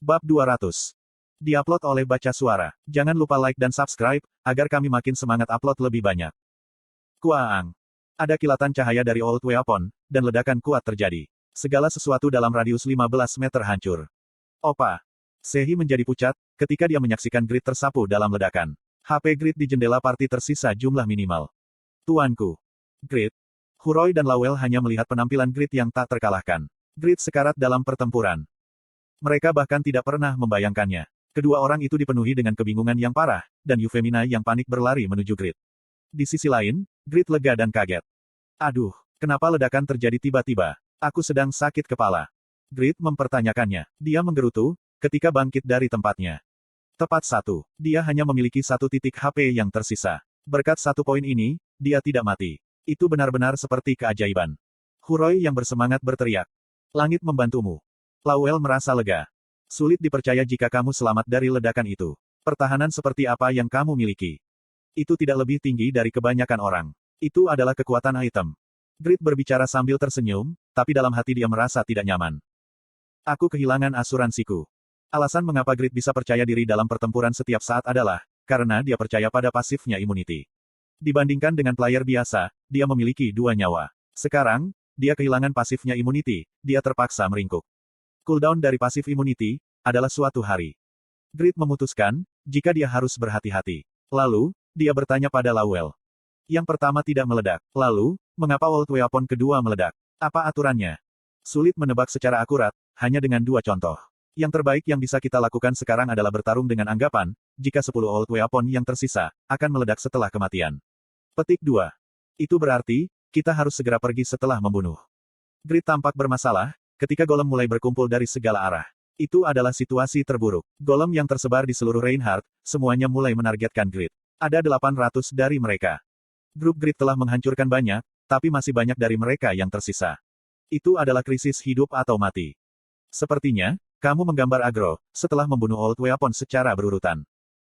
Bab 200. Diupload oleh Baca Suara. Jangan lupa like dan subscribe, agar kami makin semangat upload lebih banyak. Kuaang. Ada kilatan cahaya dari Old Weapon, dan ledakan kuat terjadi. Segala sesuatu dalam radius 15 meter hancur. Opa. Sehi menjadi pucat, ketika dia menyaksikan Grid tersapu dalam ledakan. HP Grid di jendela party tersisa jumlah minimal. Tuanku. Grid. Huroi dan Lawel hanya melihat penampilan Grid yang tak terkalahkan. Grid sekarat dalam pertempuran. Mereka bahkan tidak pernah membayangkannya. Kedua orang itu dipenuhi dengan kebingungan yang parah, dan Euphemina yang panik berlari menuju Grid. Di sisi lain, Grid lega dan kaget. Aduh, kenapa ledakan terjadi tiba-tiba? Aku sedang sakit kepala. Grid mempertanyakannya. Dia menggerutu, ketika bangkit dari tempatnya. Tepat satu. Dia hanya memiliki satu titik HP yang tersisa. Berkat satu poin ini, dia tidak mati. Itu benar-benar seperti keajaiban. Huroi yang bersemangat berteriak. Langit membantumu. Lawel merasa lega. Sulit dipercaya jika kamu selamat dari ledakan itu. Pertahanan seperti apa yang kamu miliki? Itu tidak lebih tinggi dari kebanyakan orang. Itu adalah kekuatan item. Grid berbicara sambil tersenyum, tapi dalam hati dia merasa tidak nyaman. Aku kehilangan asuransiku. Alasan mengapa Grid bisa percaya diri dalam pertempuran setiap saat adalah, karena dia percaya pada pasifnya immunity. Dibandingkan dengan player biasa, dia memiliki 2 nyawa. Sekarang, dia kehilangan pasifnya immunity, dia terpaksa meringkuk. Cooldown dari pasif immunity, adalah suatu hari. Grid memutuskan, jika dia harus berhati-hati. Lalu, dia bertanya pada Lawel. Yang pertama tidak meledak. Lalu, mengapa Old Weapon kedua meledak? Apa aturannya? Sulit menebak secara akurat, hanya dengan 2 contoh. Yang terbaik yang bisa kita lakukan sekarang adalah bertarung dengan anggapan, jika 10 Old Weapon yang tersisa, akan meledak setelah kematian. Petik 2. Itu berarti, kita harus segera pergi setelah membunuh. Grid tampak bermasalah, ketika golem mulai berkumpul dari segala arah. Itu adalah situasi terburuk. Golem yang tersebar di seluruh Reinhardt, semuanya mulai menargetkan Grid. Ada 800 dari mereka. Grup Grid telah menghancurkan banyak, tapi masih banyak dari mereka yang tersisa. Itu adalah krisis hidup atau mati. Sepertinya, kamu menggambar agro, setelah membunuh Old Weapon secara berurutan.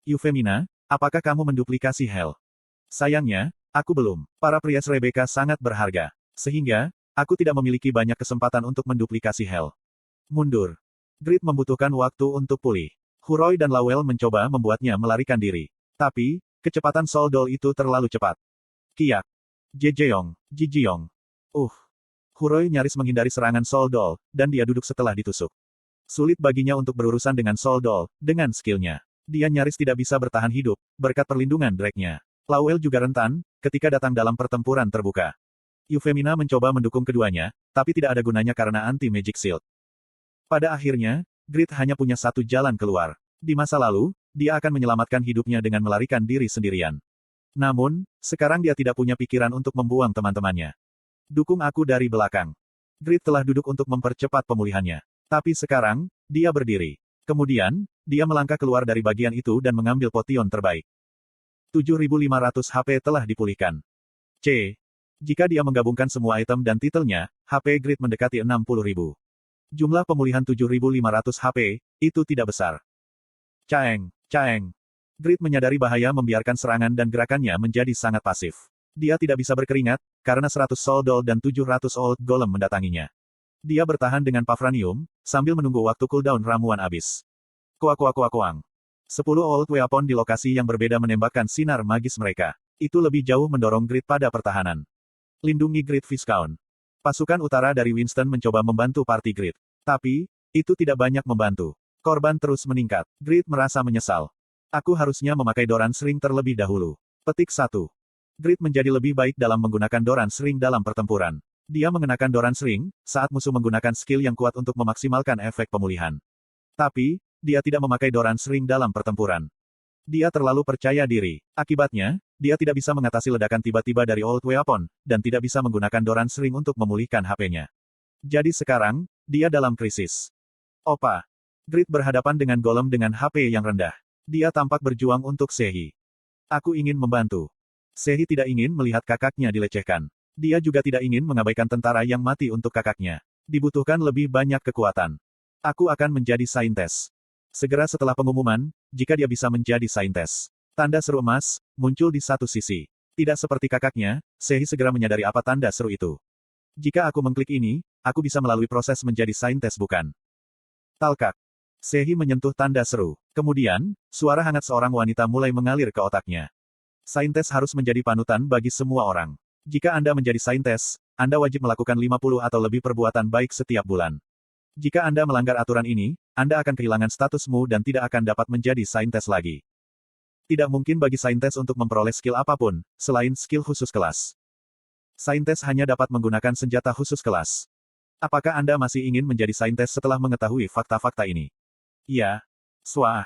Euphemina, apakah kamu menduplikasi Hell? Sayangnya, aku belum. Para prias Rebecca sangat berharga. Sehingga, aku tidak memiliki banyak kesempatan untuk menduplikasi Hell. Mundur. Grid membutuhkan waktu untuk pulih. Huroi dan Lawel mencoba membuatnya melarikan diri. Tapi, kecepatan Soldol itu terlalu cepat. Kiak. Jejeong, Jijiong. Huroi nyaris menghindari serangan Soldol, dan dia duduk setelah ditusuk. Sulit baginya untuk berurusan dengan Soldol, dengan skillnya. Dia nyaris tidak bisa bertahan hidup, berkat perlindungan Drake-nya. Lawel juga rentan, ketika datang dalam pertempuran terbuka. Euphemina mencoba mendukung keduanya, tapi tidak ada gunanya karena anti-magic shield. Pada akhirnya, Grid hanya punya satu jalan keluar. Di masa lalu, dia akan menyelamatkan hidupnya dengan melarikan diri sendirian. Namun, sekarang dia tidak punya pikiran untuk membuang teman-temannya. Dukung aku dari belakang. Grid telah duduk untuk mempercepat pemulihannya. Tapi sekarang, dia berdiri. Kemudian, dia melangkah keluar dari bagian itu dan mengambil potion terbaik. 7.500 HP telah dipulihkan. Jika dia menggabungkan semua item dan titelnya, HP Grid mendekati 60.000. Jumlah pemulihan 7.500 HP, itu tidak besar. Caeng. Grid menyadari bahaya membiarkan serangan dan gerakannya menjadi sangat pasif. Dia tidak bisa berkeringat, karena 100 Soldol dan 700 Old Golem mendatanginya. Dia bertahan dengan Pavranium, sambil menunggu waktu cooldown ramuan habis. Koang. 10 Old Weapon di lokasi yang berbeda menembakkan sinar magis mereka. Itu lebih jauh mendorong Grid pada pertahanan. Lindungi Grid Viscount. Pasukan utara dari Winston mencoba membantu party Grid. Tapi, itu tidak banyak membantu. Korban terus meningkat. Grid merasa menyesal. Aku harusnya memakai Doran Sring terlebih dahulu. Petik 1. Grid menjadi lebih baik dalam menggunakan Doran Sring dalam pertempuran. Dia mengenakan Doran Sring, saat musuh menggunakan skill yang kuat untuk memaksimalkan efek pemulihan. Tapi, dia tidak memakai Doran Sring dalam pertempuran. Dia terlalu percaya diri. Akibatnya, dia tidak bisa mengatasi ledakan tiba-tiba dari Old Weapon, dan tidak bisa menggunakan Doran Sring untuk memulihkan HP-nya. Jadi sekarang, dia dalam krisis. Opa. Grid berhadapan dengan golem dengan HP yang rendah. Dia tampak berjuang untuk Sehi. Aku ingin membantu. Sehi tidak ingin melihat kakaknya dilecehkan. Dia juga tidak ingin mengabaikan tentara yang mati untuk kakaknya. Dibutuhkan lebih banyak kekuatan. Aku akan menjadi saintes. Segera setelah pengumuman, jika dia bisa menjadi saintes. Tanda seru emas, muncul di satu sisi. Tidak seperti kakaknya, Sehi segera menyadari apa tanda seru itu. Jika aku mengklik ini, aku bisa melalui proses menjadi saintes bukan? Talkak. Sehi menyentuh tanda seru. Kemudian, suara hangat seorang wanita mulai mengalir ke otaknya. Saintes harus menjadi panutan bagi semua orang. Jika Anda menjadi saintes, Anda wajib melakukan 50 atau lebih perbuatan baik setiap bulan. Jika Anda melanggar aturan ini, Anda akan kehilangan statusmu dan tidak akan dapat menjadi saintes lagi. Tidak mungkin bagi saintes untuk memperoleh skill apapun, selain skill khusus kelas. Saintes hanya dapat menggunakan senjata khusus kelas. Apakah Anda masih ingin menjadi saintes setelah mengetahui fakta-fakta ini? Iya. Swah.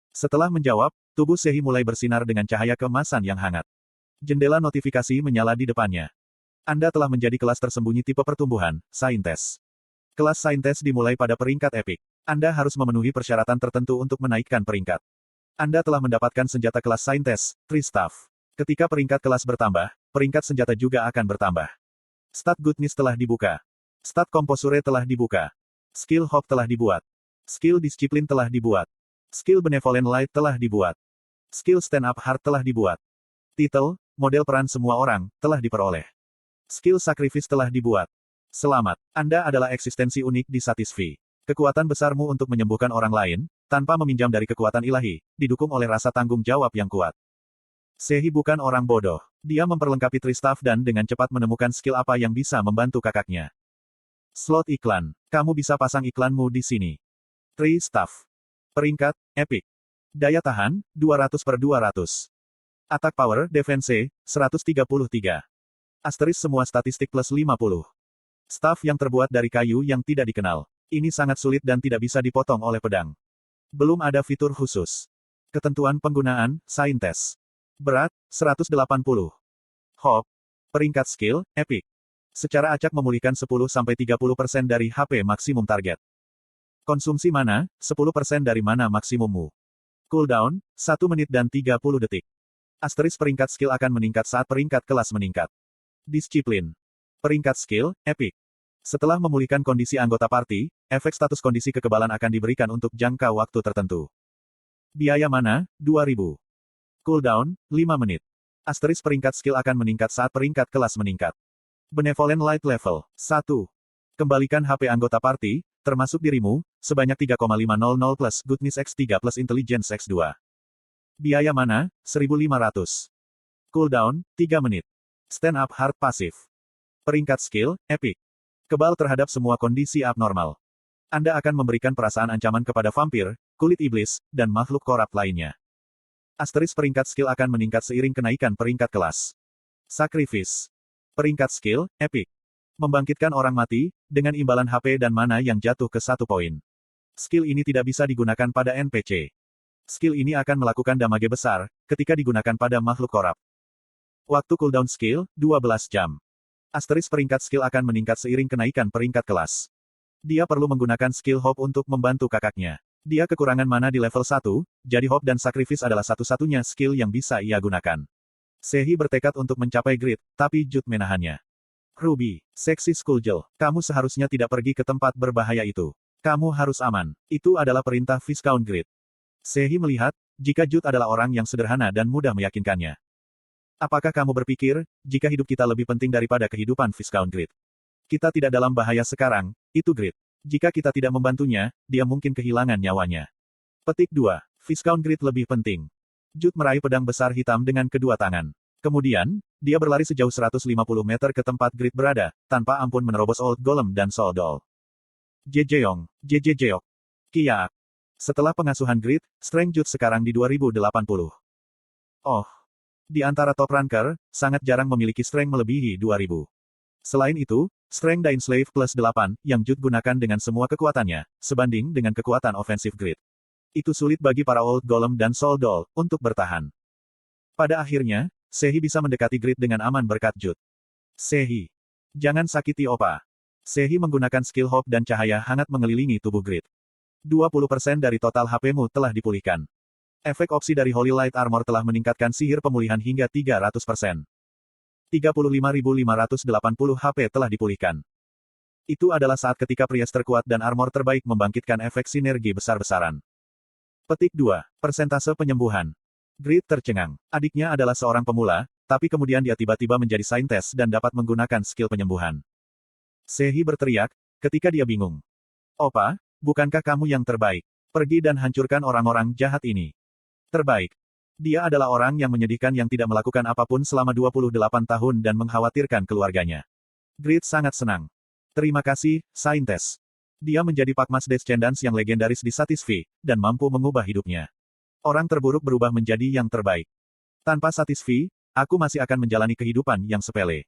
Setelah menjawab, tubuh Sehi mulai bersinar dengan cahaya keemasan yang hangat. Jendela notifikasi menyala di depannya. Anda telah menjadi kelas tersembunyi tipe pertumbuhan, saintes. Kelas saintes dimulai pada peringkat epik. Anda harus memenuhi persyaratan tertentu untuk menaikkan peringkat. Anda telah mendapatkan senjata kelas saintes, Tristaff. Ketika peringkat kelas bertambah, peringkat senjata juga akan bertambah. Stat Goodness telah dibuka. Stat Komposure telah dibuka. Skill Hope telah dibuat. Skill Disiplin telah dibuat. Skill Benevolent Light telah dibuat. Skill Stand Up Heart telah dibuat. Titel, model peran semua orang, telah diperoleh. Skill Sacrifice telah dibuat. Selamat, Anda adalah eksistensi unik di Satisfy. Kekuatan besarmu untuk menyembuhkan orang lain, tanpa meminjam dari kekuatan ilahi, didukung oleh rasa tanggung jawab yang kuat. Sehi bukan orang bodoh. Dia memperlengkapi Tristaff dan dengan cepat menemukan skill apa yang bisa membantu kakaknya. Slot iklan. Kamu bisa pasang iklanmu di sini. Tristaff. Peringkat, Epic. Daya tahan, 200/200. Attack Power, Defense, 133. Asteris semua statistik plus 50. Staff yang terbuat dari kayu yang tidak dikenal. Ini sangat sulit dan tidak bisa dipotong oleh pedang. Belum ada fitur khusus. Ketentuan penggunaan, Saintes. Berat, 180. Hope. Peringkat skill, Epic. Secara acak memulihkan 10-30% dari HP maksimum target. Konsumsi mana, 10% dari mana maksimummu. Cooldown, 1 menit dan 30 detik. Asteris peringkat skill akan meningkat saat peringkat kelas meningkat. Disiplin. Peringkat skill, Epic. Setelah memulihkan kondisi anggota party, efek status kondisi kekebalan akan diberikan untuk jangka waktu tertentu. Biaya mana, 2000. Cooldown, 5 menit. Asteris peringkat skill akan meningkat saat peringkat kelas meningkat. Benevolent Light Level 1. Kembalikan HP anggota party, termasuk dirimu, sebanyak 3,500 plus Goodness X3 plus Intelligence X2. Biaya mana, 1500. Cooldown, 3 menit. Stand Up Heart Pasif. Peringkat skill, Epic. Kebal terhadap semua kondisi abnormal. Anda akan memberikan perasaan ancaman kepada vampir, kulit iblis, dan makhluk korup lainnya. Asteris peringkat skill akan meningkat seiring kenaikan peringkat kelas. Sacrifice. Peringkat skill, Epic. Membangkitkan orang mati, dengan imbalan HP dan mana yang jatuh ke 1 poin. Skill ini tidak bisa digunakan pada NPC. Skill ini akan melakukan damage besar, ketika digunakan pada makhluk korup. Waktu cooldown skill, 12 jam. Asteris peringkat skill akan meningkat seiring kenaikan peringkat kelas. Dia perlu menggunakan skill Hope untuk membantu kakaknya. Dia kekurangan mana di level 1, jadi Hope dan Sacrifice adalah satu-satunya skill yang bisa ia gunakan. Sehi bertekad untuk mencapai grid, tapi Jude menahannya. Ruby, Seksi Skullgirl, kamu seharusnya tidak pergi ke tempat berbahaya itu. Kamu harus aman. Itu adalah perintah Viscount Grid. Sehi melihat, jika Jude adalah orang yang sederhana dan mudah meyakinkannya. Apakah kamu berpikir, jika hidup kita lebih penting daripada kehidupan Viscount Grid? Kita tidak dalam bahaya sekarang, itu Grid. Jika kita tidak membantunya, dia mungkin kehilangan nyawanya. Petik 2. Viscount Grid lebih penting. Jude meraih pedang besar hitam dengan kedua tangan. Kemudian, dia berlari sejauh 150 meter ke tempat Grid berada, tanpa ampun menerobos Old Golem dan Soul Doll. Jejeong, Jejejeok. Kiak. Setelah pengasuhan Grid, Strength Jude sekarang di 2080. Oh. Di antara top ranker, sangat jarang memiliki Strength melebihi 2000. Selain itu, Strength Dain Slave plus 8, yang Jude gunakan dengan semua kekuatannya, sebanding dengan kekuatan ofensif Grid. Itu sulit bagi para Old Golem dan Soul Doll, untuk bertahan. Pada akhirnya, Sehi bisa mendekati Grid dengan aman berkat Jude. Sehi. Jangan sakiti Opa. Sehi menggunakan skill Hope dan cahaya hangat mengelilingi tubuh Grid. 20% dari total HP-mu telah dipulihkan. Efek opsi dari Holy Light Armor telah meningkatkan sihir pemulihan hingga 300%. 35.580 HP telah dipulihkan. Itu adalah saat ketika Priest terkuat dan armor terbaik membangkitkan efek sinergi besar-besaran. Petik 2. Persentase penyembuhan. Grid tercengang. Adiknya adalah seorang pemula, tapi kemudian dia tiba-tiba menjadi saintes dan dapat menggunakan skill penyembuhan. Sehi berteriak, ketika dia bingung. Opa, bukankah kamu yang terbaik? Pergi dan hancurkan orang-orang jahat ini. Terbaik. Dia adalah orang yang menyedihkan yang tidak melakukan apapun selama 28 tahun dan mengkhawatirkan keluarganya. Grid sangat senang. Terima kasih, Saintes. Dia menjadi Pakmas Descendants yang legendaris di Satisfy, dan mampu mengubah hidupnya. Orang terburuk berubah menjadi yang terbaik. Tanpa Satisfy, aku masih akan menjalani kehidupan yang sepele.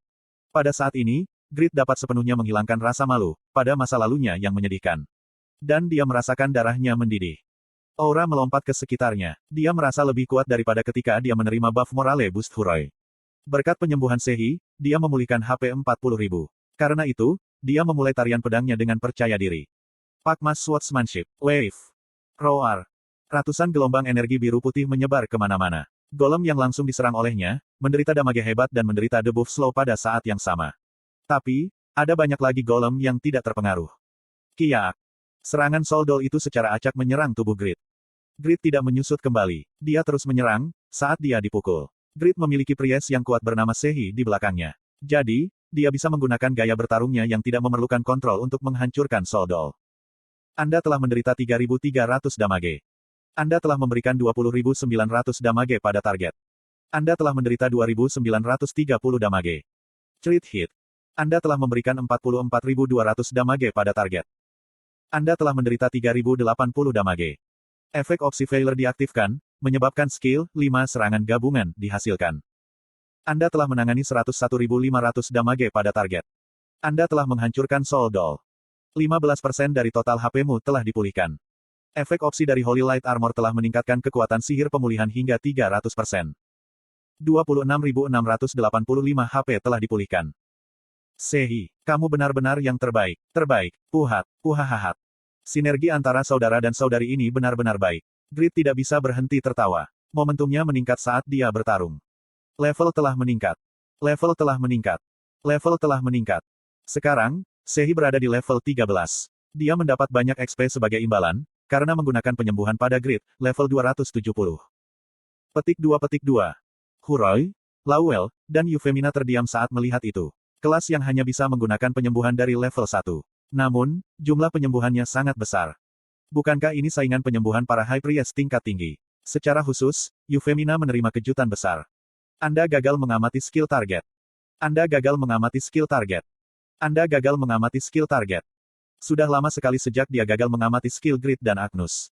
Pada saat ini, Grid dapat sepenuhnya menghilangkan rasa malu, pada masa lalunya yang menyedihkan. Dan dia merasakan darahnya mendidih. Aura melompat ke sekitarnya. Dia merasa lebih kuat daripada ketika dia menerima buff Morale Boost Huroi. Berkat penyembuhan Sehi, dia memulihkan HP 40.000. Karena itu, dia memulai tarian pedangnya dengan percaya diri. Pakmas Swordsmanship. Wave. Roar. Ratusan gelombang energi biru putih menyebar kemana-mana. Golem yang langsung diserang olehnya, menderita damage hebat dan menderita debuff slow pada saat yang sama. Tapi, ada banyak lagi golem yang tidak terpengaruh. Kiak. Serangan Soldol itu secara acak menyerang tubuh Grid. Grid tidak menyusut kembali. Dia terus menyerang, saat dia dipukul. Grid memiliki Priest yang kuat bernama Sehi di belakangnya. Jadi, dia bisa menggunakan gaya bertarungnya yang tidak memerlukan kontrol untuk menghancurkan Soldol. Anda telah menderita 3.300 damage. Anda telah memberikan 20.900 damage pada target. Anda telah menderita 2.930 damage. Crit hit. Anda telah memberikan 44.200 damage pada target. Anda telah menderita 3.080 damage. Efek opsi failure diaktifkan, menyebabkan skill 5 serangan gabungan dihasilkan. Anda telah menangani 101.500 damage pada target. Anda telah menghancurkan Soldol. 15% dari total HP-mu telah dipulihkan. Efek opsi dari Holy Light Armor telah meningkatkan kekuatan sihir pemulihan hingga 300%. 26.685 HP telah dipulihkan. Sehi, kamu benar-benar yang terbaik. Terbaik. Puhat. Puhahahat. Sinergi antara saudara dan saudari ini benar-benar baik. Grid tidak bisa berhenti tertawa. Momentumnya meningkat saat dia bertarung. Level telah meningkat. Level telah meningkat. Level telah meningkat. Sekarang, Sehi berada di level 13. Dia mendapat banyak XP sebagai imbalan, karena menggunakan penyembuhan pada Grid, level 270. Petik 2. Huroi, Lauel, dan Euphemina terdiam saat melihat itu. Kelas yang hanya bisa menggunakan penyembuhan dari level 1. Namun, jumlah penyembuhannya sangat besar. Bukankah ini saingan penyembuhan para High Priest tingkat tinggi? Secara khusus, Euphemina menerima kejutan besar. Anda gagal mengamati skill target. Anda gagal mengamati skill target. Anda gagal mengamati skill target. Sudah lama sekali sejak dia gagal mengamati skill Grid dan Agnus.